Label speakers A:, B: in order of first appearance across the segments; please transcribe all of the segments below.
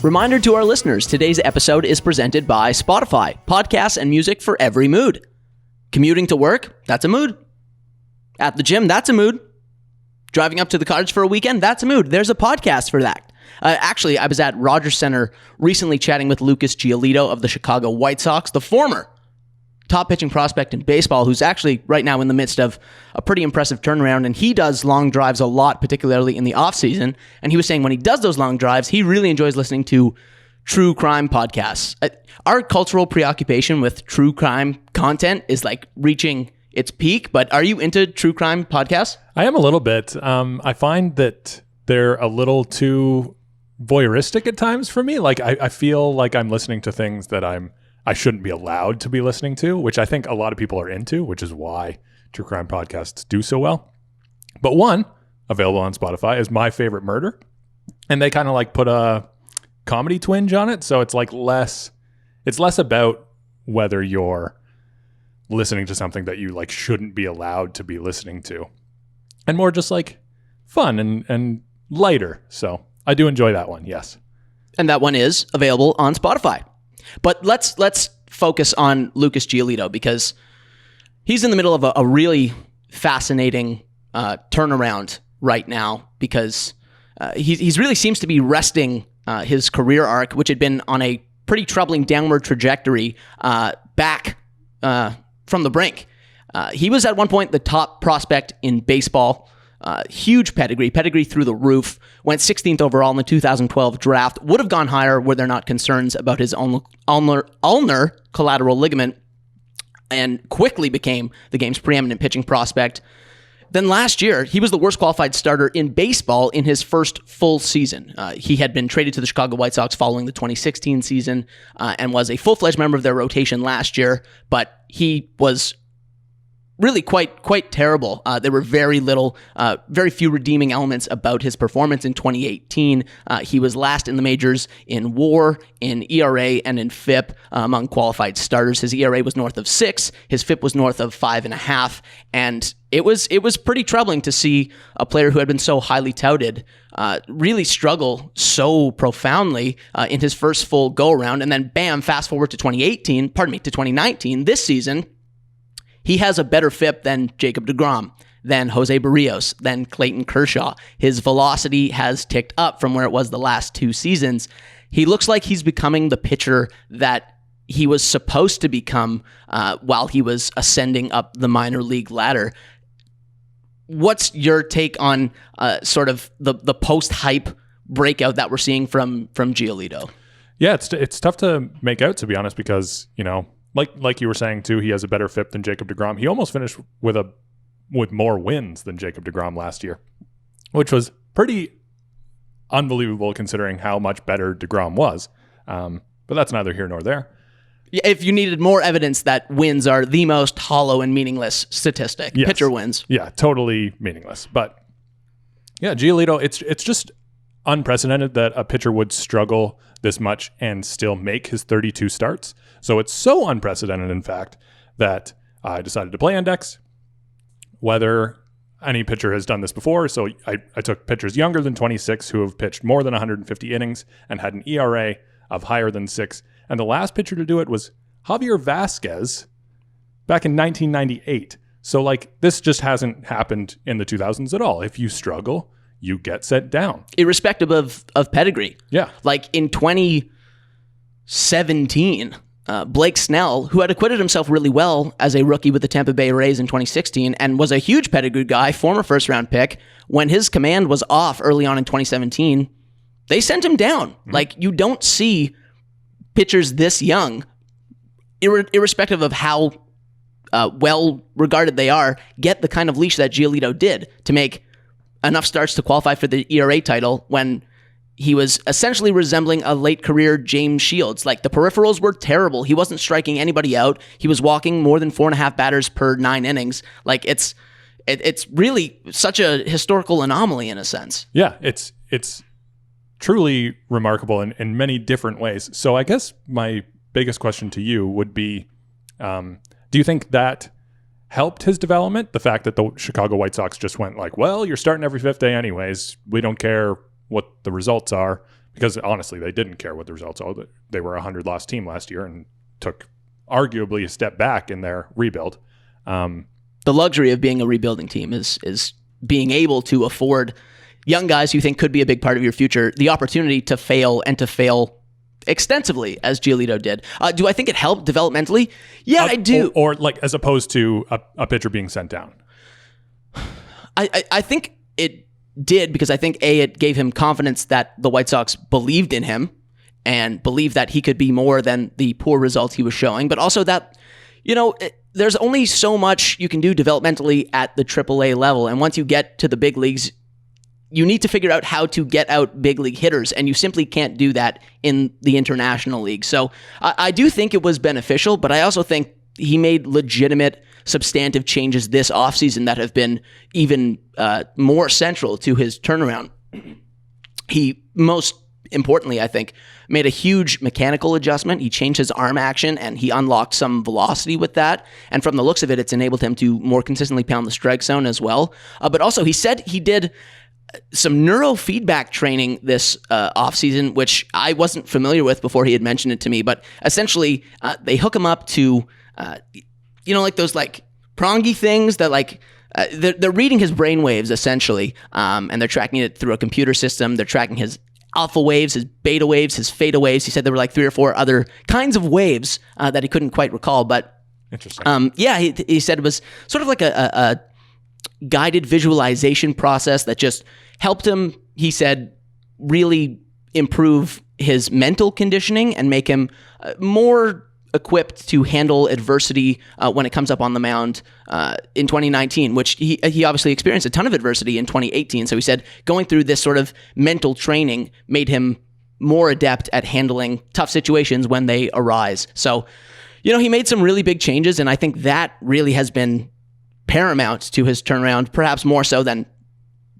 A: Reminder to our listeners, today's episode is presented by Spotify, podcasts and music for every mood. Commuting to work, that's a mood. At the gym, that's a mood. Driving up to the cottage for a weekend, that's a mood. There's a podcast for that. Actually, I was at Rogers Center recently chatting with Lucas Giolito of the Chicago White Sox, the former top pitching prospect in baseball, who's actually right now in the midst of a pretty impressive turnaround, and he does long drives a lot, particularly in the offseason. And he was saying when he does those long drives, he really enjoys listening to true crime podcasts. Our cultural preoccupation with true crime content is like reaching its peak, but are you into true crime podcasts?
B: I am a little bit. I find that they're a little too voyeuristic at times for me. Like I feel like I'm listening to things that I shouldn't be allowed to be listening to, which I think a lot of people are into, which is why true crime podcasts do so well. But one, available on Spotify, is My Favorite Murder. And they kind of like put a comedy twinge on it. So it's like it's less about whether you're listening to something that you like shouldn't be allowed to be listening to, and more just like fun and lighter. So I do enjoy that one. Yes.
A: And that one is available on Spotify. But let's focus on Lucas Giolito, because he's in the middle of a really fascinating turnaround right now, because he really seems to be resting his career arc, which had been on a pretty troubling downward trajectory back from the brink. He was at one point the top prospect in baseball. Huge pedigree through the roof, went 16th overall in the 2012 draft, would have gone higher were there not concerns about his ulnar collateral ligament, and quickly became the game's preeminent pitching prospect. Then last year, he was the worst qualified starter in baseball in his first full season. He had been traded to the Chicago White Sox following the 2016 season and was a full-fledged member of their rotation last year, but he was really quite terrible. There were very few redeeming elements about his performance in 2018. He was last in the majors in WAR, in ERA, and in FIP among qualified starters. His ERA was north of 6. His FIP was north of 5.5. And it was pretty troubling to see a player who had been so highly touted really struggle so profoundly in his first full go-around. And then bam, fast forward to 2019, this season, he has a better FIP than Jacob deGrom, than Jose Barrios, than Clayton Kershaw. His velocity has ticked up from where it was the last 2 seasons. He looks like he's becoming the pitcher that he was supposed to become while he was ascending up the minor league ladder. What's your take on sort of the post-hype breakout that we're seeing from Giolito?
B: Yeah, it's tough to make out, to be honest, because, you know, like you were saying too, he has a better FIP than Jacob deGrom. He almost finished with more wins than Jacob deGrom last year, which was pretty unbelievable considering how much better deGrom was. But that's neither here nor there.
A: Yeah, if you needed more evidence that wins are the most hollow and meaningless statistic, yes. Pitcher wins.
B: Yeah, totally meaningless. But yeah, Giolito, it's just unprecedented that a pitcher would struggle this much and still make his 32 starts. So it's so unprecedented, in fact, that I decided to play index, whether any pitcher has done this before. So I took pitchers younger than 26 who have pitched more than 150 innings and had an ERA of higher than 6. And the last pitcher to do it was Javier Vasquez back in 1998. So like this just hasn't happened in the 2000s at all. If you struggle, you get set down.
A: Irrespective of pedigree.
B: Yeah.
A: Like in 2017, Blake Snell, who had acquitted himself really well as a rookie with the Tampa Bay Rays in 2016 and was a huge pedigree guy, former first-round pick, when his command was off early on in 2017, they sent him down. Mm-hmm. Like, you don't see pitchers this young, irrespective of how well-regarded they are, get the kind of leash that Giolito did to make enough starts to qualify for the ERA title when he was essentially resembling a late career James Shields. Like, the peripherals were terrible. He wasn't striking anybody out. He was walking more than 4.5 batters per 9 innings. Like, it's really such a historical anomaly in a sense.
B: Yeah, it's truly remarkable in many different ways. So I guess my biggest question to you would be, do you think that helped his development? The fact that the Chicago White Sox just went like, well, you're starting every 5th day anyways. We don't care what the results are. because honestly, they didn't care what the results are. They were a 100-loss team last year and took arguably a step back in their rebuild.
A: The luxury of being a rebuilding team is being able to afford young guys you think could be a big part of your future the opportunity to fail and to fail extensively, as Giolito did. Do I think it helped developmentally? Yeah, I do.
B: Or like as opposed to a pitcher being sent down.
A: I think it did, because I think it gave him confidence that the White Sox believed in him and believed that he could be more than the poor results he was showing, but also that, there's only so much you can do developmentally at the AAA level, and once you get to the big leagues, you need to figure out how to get out big league hitters, and you simply can't do that in the international league. So I do think it was beneficial, but I also think he made legitimate substantive changes this offseason that have been even more central to his turnaround. He, most importantly, I think, made a huge mechanical adjustment. He changed his arm action, and he unlocked some velocity with that. And from the looks of it, it's enabled him to more consistently pound the strike zone as well. But also, he said he did some neurofeedback training this offseason, which I wasn't familiar with before he had mentioned it to me. But essentially, they hook him up to, like those like prongy things that like, they're reading his brain waves essentially, and they're tracking it through a computer system. They're tracking his alpha waves, his beta waves, his theta waves. He said there were like 3 or 4 other kinds of waves that he couldn't quite recall. But
B: interesting.
A: He said it was sort of like a guided visualization process that just helped him, he said, really improve his mental conditioning and make him more equipped to handle adversity when it comes up on the mound in 2019, which he obviously experienced a ton of adversity in 2018. So he said going through this sort of mental training made him more adept at handling tough situations when they arise. So, he made some really big changes, and I think that really has been paramount to his turnaround, perhaps more so than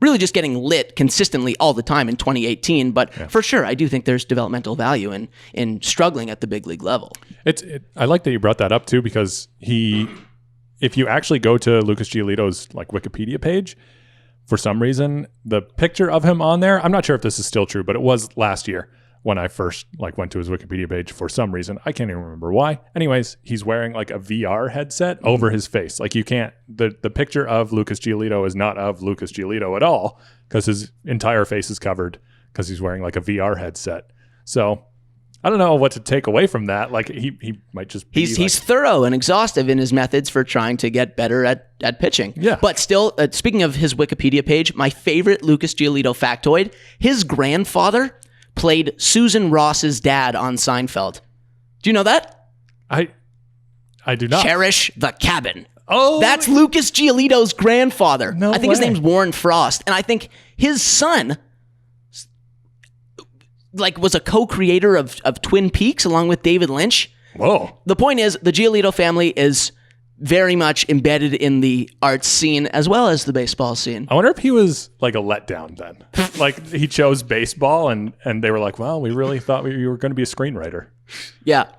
A: really just getting lit consistently all the time in 2018. But for sure, I do think there's developmental value in struggling at the big league level.
B: I like that you brought that up too, because if you actually go to Lucas Giolito's like Wikipedia page, for some reason, the picture of him on there, I'm not sure if this is still true, but it was last year when I first went to his Wikipedia page for some reason. I can't even remember why. Anyways, he's wearing like a VR headset over his face. Like you can't, the picture of Lucas Giolito is not of Lucas Giolito at all, because his entire face is covered because he's wearing like a VR headset. So I don't know what to take away from that. Like he might just be
A: he's thorough and exhaustive in his methods for trying to get better at pitching.
B: Yeah.
A: But still, speaking of his Wikipedia page, my favorite Lucas Giolito factoid, his grandfather played Susan Ross's dad on Seinfeld. Do you know that?
B: I do not.
A: Cherish the Cabin.
B: Oh,
A: that's Lucas Giolito's grandfather.
B: No
A: I think his
B: way.
A: name's Warren Frost, and I think his son was a co-creator of Twin Peaks along with David Lynch.
B: Whoa.
A: The point is, the Giolito family is very much embedded in the arts scene as well as the baseball scene.
B: I wonder if he was like a letdown then. Like he chose baseball and they were like, well, we really thought you were going to be a screenwriter.
A: Yeah.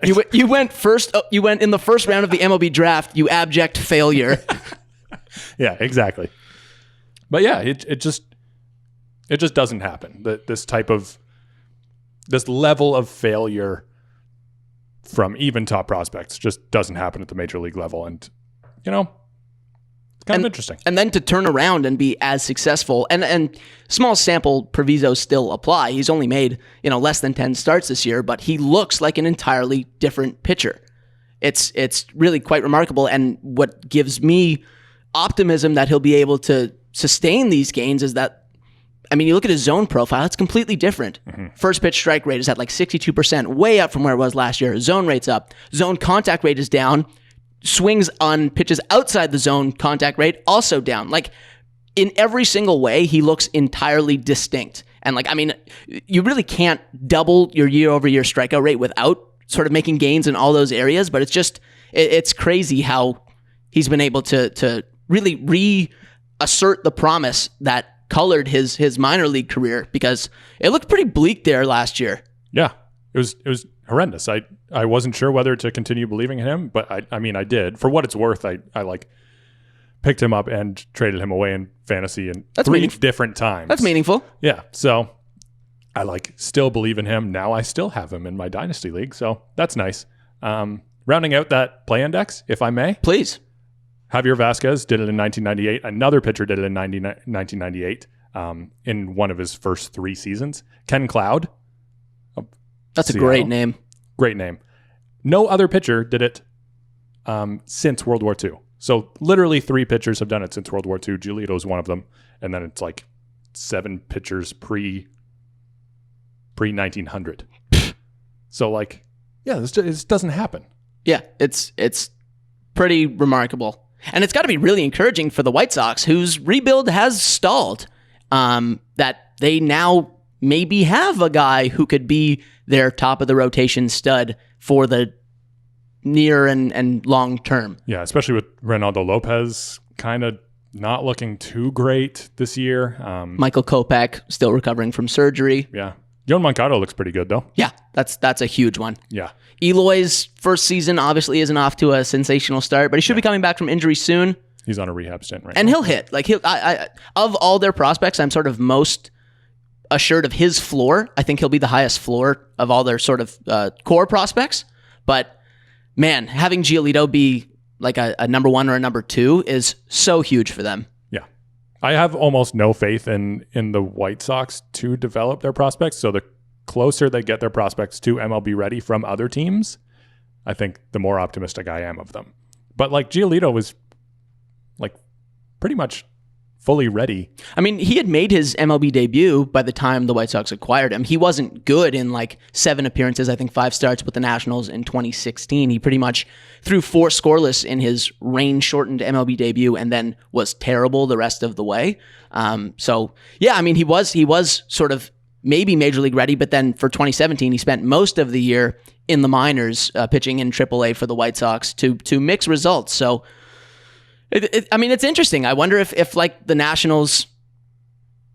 A: You went first. You went in the first round of the MLB draft, you abject failure.
B: Yeah, exactly. But yeah, it just doesn't happen. This level of failure from even top prospects just doesn't happen at the major league level. And, it's kind of interesting.
A: And then to turn around and be as successful, and small sample provisos still apply. He's only made, less than 10 starts this year, but he looks like an entirely different pitcher. It's really quite remarkable. And what gives me optimism that he'll be able to sustain these gains is that, you look at his zone profile, it's completely different. Mm-hmm. First pitch strike rate is at like 62%, way up from where it was last year. Zone rate's up. Zone contact rate is down. Swings on pitches outside the zone contact rate also down. Like in every single way, he looks entirely distinct. And you really can't double your year-over-year strikeout rate without sort of making gains in all those areas. But it's crazy how he's been able to really reassert the promise that colored his minor league career, because it looked pretty bleak there last year.
B: Yeah, it was horrendous. I wasn't sure whether to continue believing in him, but I did. For what it's worth, I picked him up and traded him away in fantasy in 3 different times.
A: That's meaningful.
B: Yeah, so I still believe in him. Now I still have him in my dynasty league. So that's nice. Rounding out that play index, if I may.
A: Please.
B: Javier Vasquez did it in 1998. Another pitcher did it in 1998 in one of his first 3 seasons. Ken Cloud.
A: That's a great name.
B: Great name. No other pitcher did it since World War II. So literally 3 pitchers have done it since World War II. Giolito is one of them. And then it's 7 pitchers pre-1900. So this doesn't happen.
A: Yeah, it's pretty remarkable. And it's got to be really encouraging for the White Sox, whose rebuild has stalled, that they now maybe have a guy who could be their top of the rotation stud for the near and long term.
B: Yeah, especially with Reynaldo Lopez kind of not looking too great this year.
A: Michael Kopech still recovering from surgery.
B: Yeah. Yoan Moncada looks pretty good, though.
A: Yeah, that's a huge one.
B: Yeah.
A: Eloy's first season obviously isn't off to a sensational start, but he should be coming back from injury soon.
B: He's on a rehab stint right
A: and
B: now.
A: He'll hit. Of all their prospects, I'm sort of most assured of his floor. I think he'll be the highest floor of all their sort of core prospects. But man, having Giolito be a number 1 or a number 2 is so huge for them.
B: Yeah. I have almost no faith in the White Sox to develop their prospects. So the closer they get their prospects to MLB ready from other teams, I think the more optimistic I am of them. But Giolito was pretty much fully ready.
A: I mean, he had made his MLB debut by the time the White Sox acquired him. He wasn't good in 7 appearances, I think 5 starts with the Nationals in 2016. He pretty much threw 4 scoreless in his rain-shortened MLB debut and then was terrible the rest of the way. So, yeah, I mean, he was sort of maybe Major League ready, but then for 2017, he spent most of the year in the minors pitching in AAA for the White Sox to mix results. So, it's interesting. I wonder if the Nationals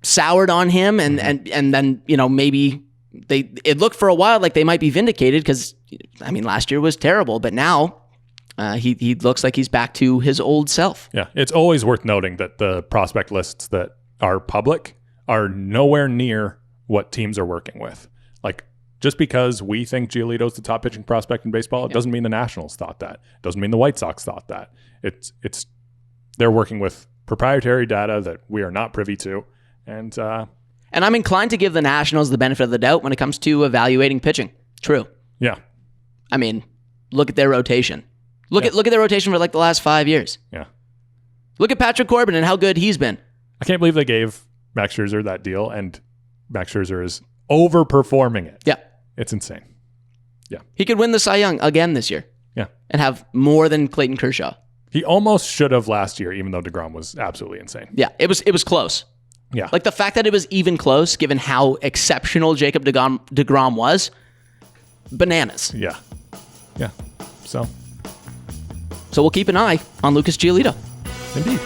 A: soured on him and then, maybe it looked for a while like they might be vindicated because, last year was terrible, but now he looks like he's back to his old self.
B: Yeah. It's always worth noting that the prospect lists that are public are nowhere near what teams are working with. Just because we think Giolito's the top pitching prospect in baseball, it doesn't mean the Nationals thought that. It doesn't mean the White Sox thought that. They're working with proprietary data that we are not privy to. And
A: I'm inclined to give the Nationals the benefit of the doubt when it comes to evaluating pitching. True.
B: Yeah.
A: Look at their rotation. Look at their rotation for the last 5 years.
B: Yeah.
A: Look at Patrick Corbin and how good he's been.
B: I can't believe they gave Max Scherzer that deal, and Max Scherzer is overperforming it.
A: Yeah.
B: It's insane. Yeah.
A: He could win the Cy Young again this year.
B: Yeah.
A: And have more than Clayton Kershaw.
B: He almost should have last year, even though DeGrom was absolutely insane.
A: Yeah, it was close.
B: Yeah.
A: The fact that it was even close, given how exceptional Jacob DeGrom was, bananas.
B: Yeah. Yeah. So
A: we'll keep an eye on Lucas Giolito.
B: Indeed.